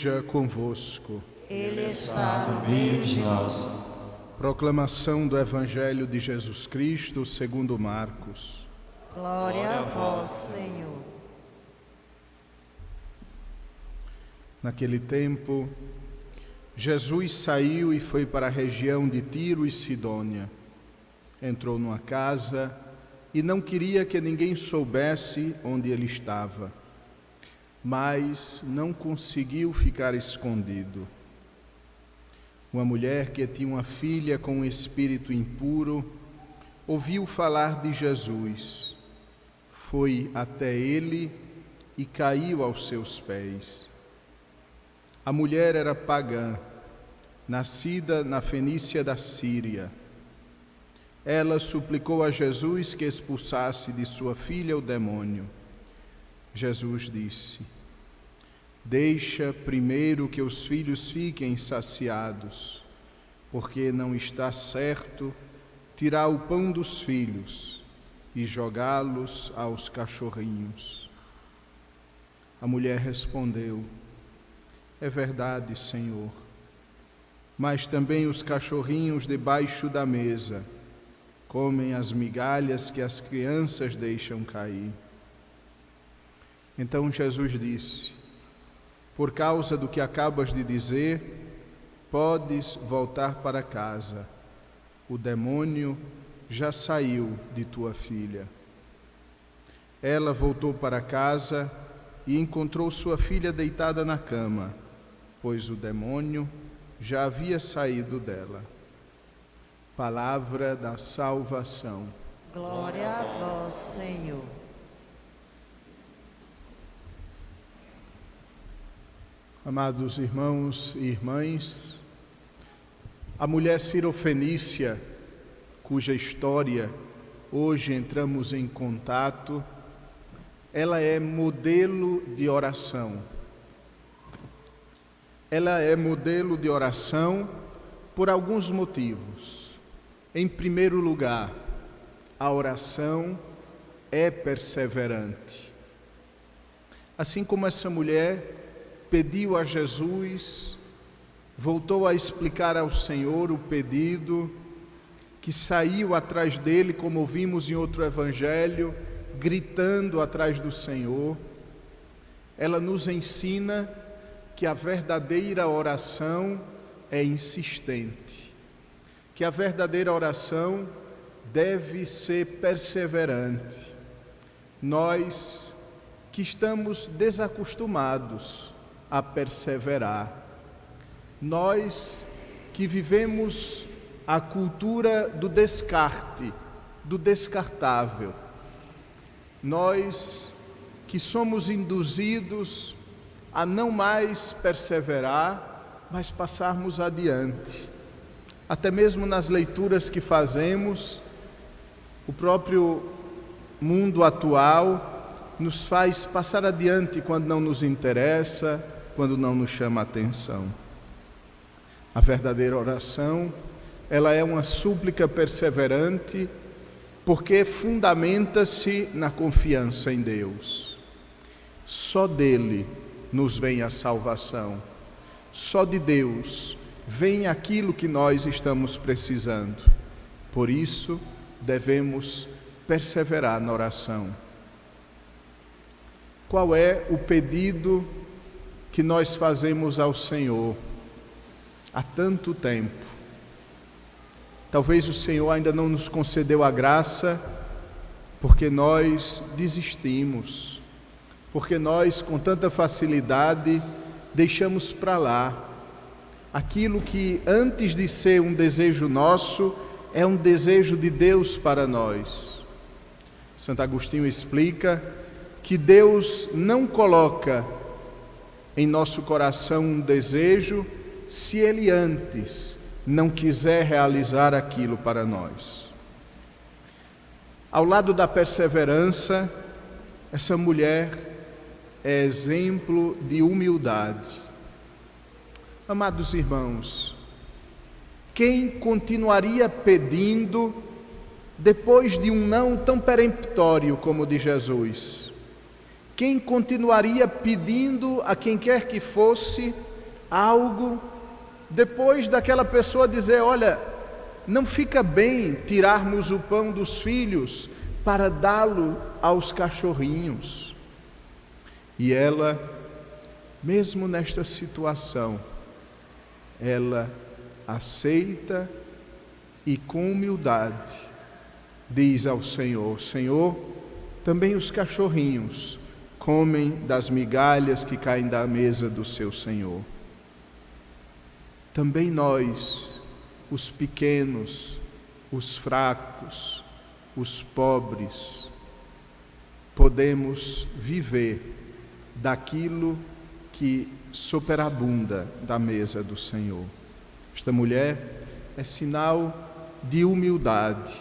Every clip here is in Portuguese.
esteja convosco. Ele está no meio de nós. Proclamação do Evangelho de Jesus Cristo segundo Marcos. Glória a vós, Senhor. Naquele tempo, Jesus saiu e foi para a região de Tiro e Sidônia. Entrou numa casa e não queria que ninguém soubesse onde ele estava, mas não conseguiu ficar escondido. Uma mulher que tinha uma filha com um espírito impuro ouviu falar de Jesus. Foi até ele e caiu aos seus pés. A mulher era pagã, nascida na Fenícia da Síria. Ela suplicou a Jesus que expulsasse de sua filha o demônio. Jesus disse: deixa primeiro que os filhos fiquem saciados, porque não está certo tirar o pão dos filhos e jogá-los aos cachorrinhos. A mulher respondeu: é verdade, Senhor, mas também os cachorrinhos debaixo da mesa comem as migalhas que as crianças deixam cair. Então Jesus disse: por causa do que acabas de dizer, podes voltar para casa. O demônio já saiu de tua filha. Ela voltou para casa e encontrou sua filha deitada na cama, pois o demônio já havia saído dela. Palavra da salvação. Glória a vós, Senhor. Amados irmãos e irmãs, a mulher cirofenícia, cuja história hoje entramos em contato, ela é modelo de oração. Ela é modelo de oração por alguns motivos. Em primeiro lugar, a oração é perseverante. Assim como essa mulher pediu a Jesus, voltou a explicar ao Senhor o pedido, que saiu atrás dele, como vimos em outro evangelho, gritando atrás do Senhor. Ela nos ensina que a verdadeira oração é insistente, que a verdadeira oração deve ser perseverante. Nós que estamos desacostumados a perseverar, nós que vivemos a cultura do descarte, do descartável, nós que somos induzidos a não mais perseverar, mas passarmos adiante. Até mesmo nas leituras que fazemos, o próprio mundo atual nos faz passar adiante quando não nos interessa, quando não nos chama a atenção. A verdadeira oração, ela é uma súplica perseverante, porque fundamenta-se na confiança em Deus. Só dele nos vem a salvação. Só de Deus vem aquilo que nós estamos precisando. Por isso, devemos perseverar na oração. Qual é o pedido que nós fazemos ao Senhor há tanto tempo? Talvez o Senhor ainda não nos concedeu a graça, porque nós desistimos, porque nós com tanta facilidade deixamos para lá aquilo que antes de ser um desejo nosso, é um desejo de Deus para nós. Santo Agostinho explica que Deus não coloca em nosso coração um desejo se Ele antes não quiser realizar aquilo para nós. Ao lado da perseverança, essa mulher é exemplo de humildade. Amados irmãos, quem continuaria pedindo depois de um não tão peremptório como o de Jesus? Quem continuaria pedindo a quem quer que fosse algo depois daquela pessoa dizer: olha, não fica bem tirarmos o pão dos filhos para dá-lo aos cachorrinhos. E ela, mesmo nesta situação, ela aceita e com humildade diz ao Senhor: Senhor, também os cachorrinhos comem das migalhas que caem da mesa do seu Senhor. Também nós, os pequenos, os fracos, os pobres, podemos viver daquilo que superabunda da mesa do Senhor. Esta mulher é sinal de humildade,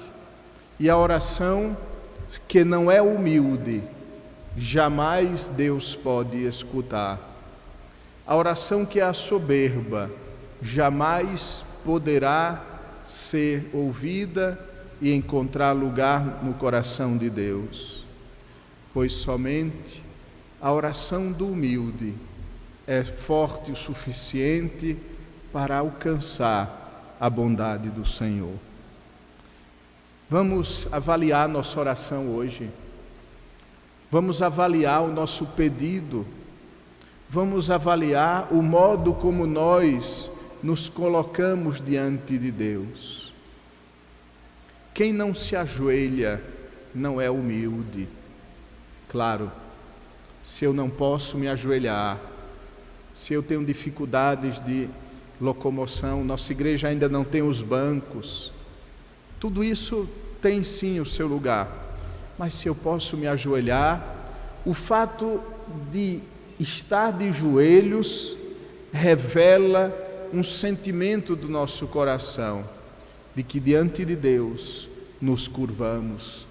e a oração que não é humilde, jamais Deus pode escutar. A oração que é soberba, jamais poderá ser ouvida e encontrar lugar no coração de Deus, pois somente a oração do humilde é forte o suficiente para alcançar a bondade do Senhor. Vamos avaliar nossa oração hoje. Vamos avaliar o nosso pedido. Vamos avaliar o modo como nós nos colocamos diante de Deus. Quem não se ajoelha não é humilde. Claro, se eu não posso me ajoelhar, se eu tenho dificuldades de locomoção, nossa igreja ainda não tem os bancos, tudo isso tem sim o seu lugar. Mas se eu posso me ajoelhar, o fato de estar de joelhos revela um sentimento do nosso coração, de que diante de Deus nos curvamos,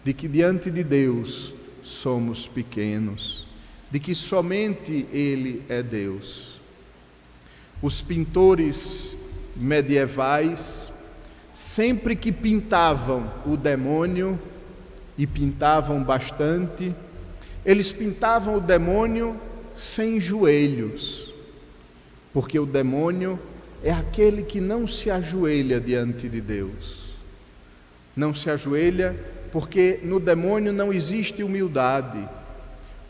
de que diante de Deus somos pequenos, de que somente Ele é Deus. Os pintores medievais, sempre que pintavam o demônio, e pintavam bastante, eles pintavam o demônio sem joelhos, porque o demônio é aquele que não se ajoelha diante de Deus. Não se ajoelha porque no demônio não existe humildade.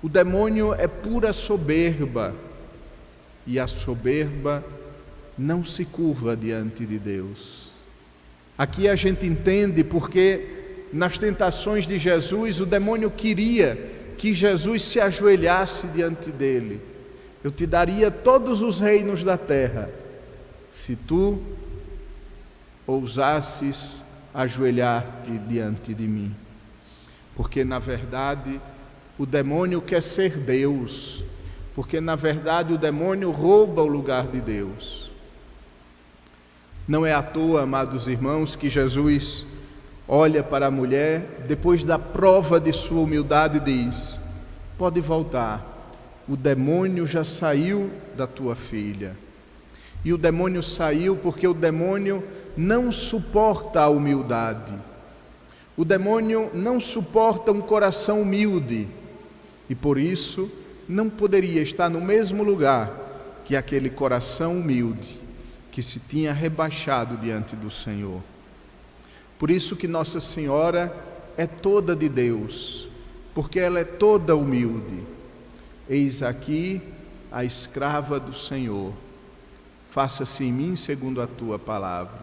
O demônio é pura soberba, e a soberba não se curva diante de Deus. Aqui a gente entende porque nas tentações de Jesus, o demônio queria que Jesus se ajoelhasse diante dele. Eu te daria todos os reinos da terra, se tu ousasses ajoelhar-te diante de mim. Porque, na verdade, o demônio quer ser Deus, porque, na verdade, o demônio rouba o lugar de Deus. Não é à toa, amados irmãos, que Jesus olha para a mulher, depois da prova de sua humildade, diz: pode voltar, o demônio já saiu da tua filha. E o demônio saiu porque o demônio não suporta a humildade. O demônio não suporta um coração humilde, e por isso não poderia estar no mesmo lugar que aquele coração humilde que se tinha rebaixado diante do Senhor. Por isso que Nossa Senhora é toda de Deus, porque ela é toda humilde. Eis aqui a escrava do Senhor, faça-se em mim segundo a tua palavra.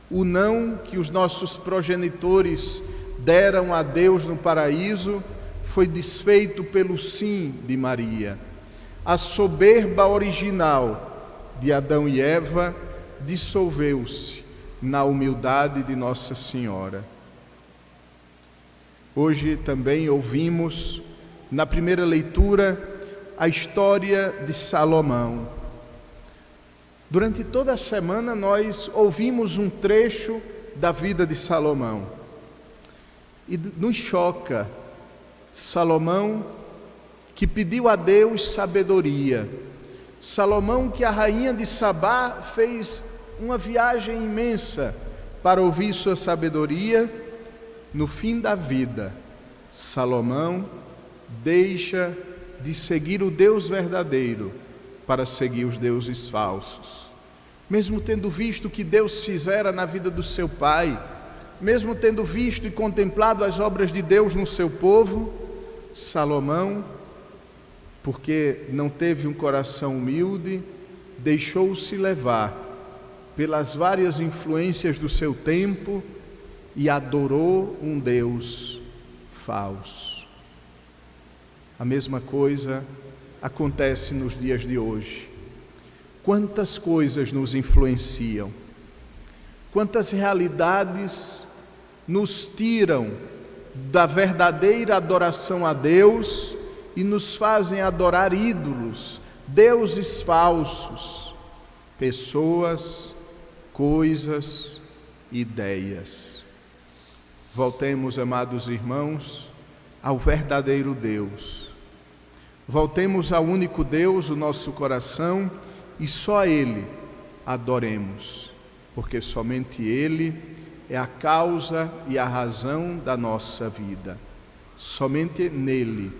O não que os nossos progenitores deram a Deus no paraíso foi desfeito pelo sim de Maria. A soberba original de Adão e Eva dissolveu-se na humildade de Nossa Senhora. Hoje também ouvimos, na primeira leitura, a história de Salomão. Durante toda a semana nós ouvimos um trecho da vida de Salomão. E nos choca Salomão, que pediu a Deus sabedoria. Salomão, que a rainha de Sabá fez uma viagem imensa para ouvir sua sabedoria. No fim da vida, Salomão deixa de seguir o Deus verdadeiro para seguir os deuses falsos. Mesmo tendo visto o que Deus fizera na vida do seu pai, mesmo tendo visto e contemplado as obras de Deus no seu povo, Salomão, porque não teve um coração humilde, deixou-se levar pelas várias influências do seu tempo e adorou um Deus falso. A mesma coisa acontece nos dias de hoje. Quantas coisas nos influenciam, quantas realidades nos tiram da verdadeira adoração a Deus e nos fazem adorar ídolos, deuses falsos, pessoas, coisas, ideias. Voltemos, amados irmãos, ao verdadeiro Deus. Voltemos ao único Deus, o nosso coração, e só Ele adoremos, porque somente Ele é a causa e a razão da nossa vida. Somente nele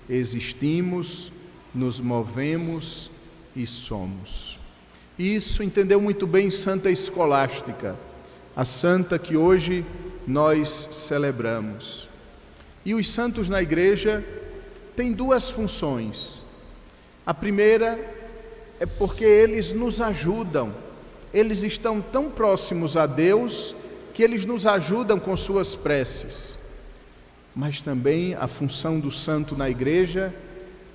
existimos, nos movemos e somos. E isso entendeu muito bem Santa Escolástica, a santa que hoje nós celebramos. E os santos na igreja têm duas funções. A primeira é porque eles nos ajudam, eles estão tão próximos a Deus que eles nos ajudam com suas preces. Mas também a função do santo na igreja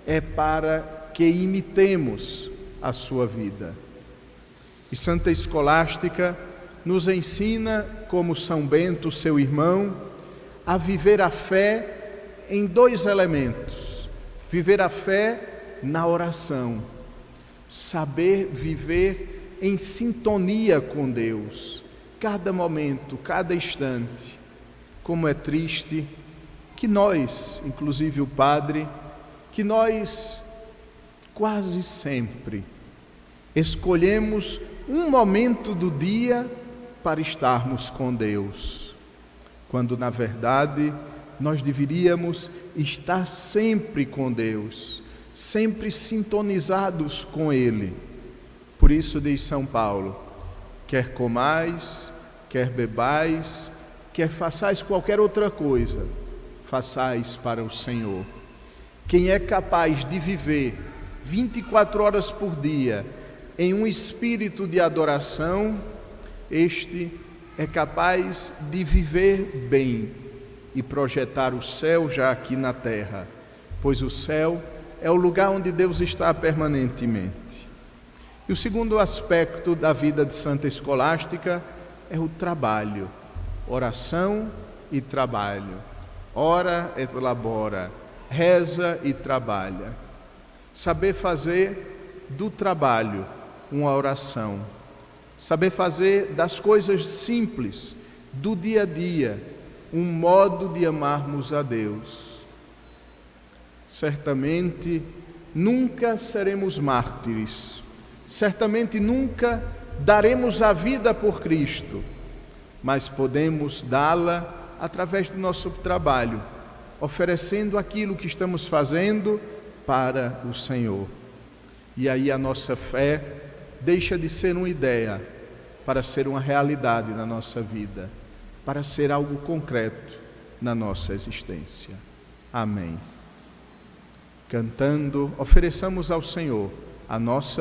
é para que imitemos a sua vida. E Santa Escolástica nos ensina, como São Bento, seu irmão, a viver a fé em dois elementos. Viver a fé na oração, saber viver em sintonia com Deus, cada momento, cada instante. Como é triste que nós, inclusive o Padre, que nós quase sempre escolhemos um momento do dia para estarmos com Deus, quando na verdade nós deveríamos estar sempre com Deus, sempre sintonizados com Ele. Por isso diz São Paulo: quer comais, quer bebais, quer façais qualquer outra coisa, façais para o Senhor. Quem é capaz de viver 24 horas por dia em um espírito de adoração, este é capaz de viver bem e projetar o céu já aqui na terra, pois o céu é o lugar onde Deus está permanentemente. E o segundo aspecto da vida de Santa Escolástica é o trabalho, oração e trabalho. Ora et labora, reza e trabalha. Saber fazer do trabalho uma oração. Saber fazer das coisas simples, do dia a dia, um modo de amarmos a Deus. Certamente nunca seremos mártires, certamente nunca daremos a vida por Cristo, mas podemos dá-la através do nosso trabalho, oferecendo aquilo que estamos fazendo para o Senhor. E aí a nossa fé deixa de ser uma ideia para ser uma realidade na nossa vida, para ser algo concreto na nossa existência. Amém. Cantando, ofereçamos ao Senhor a nossa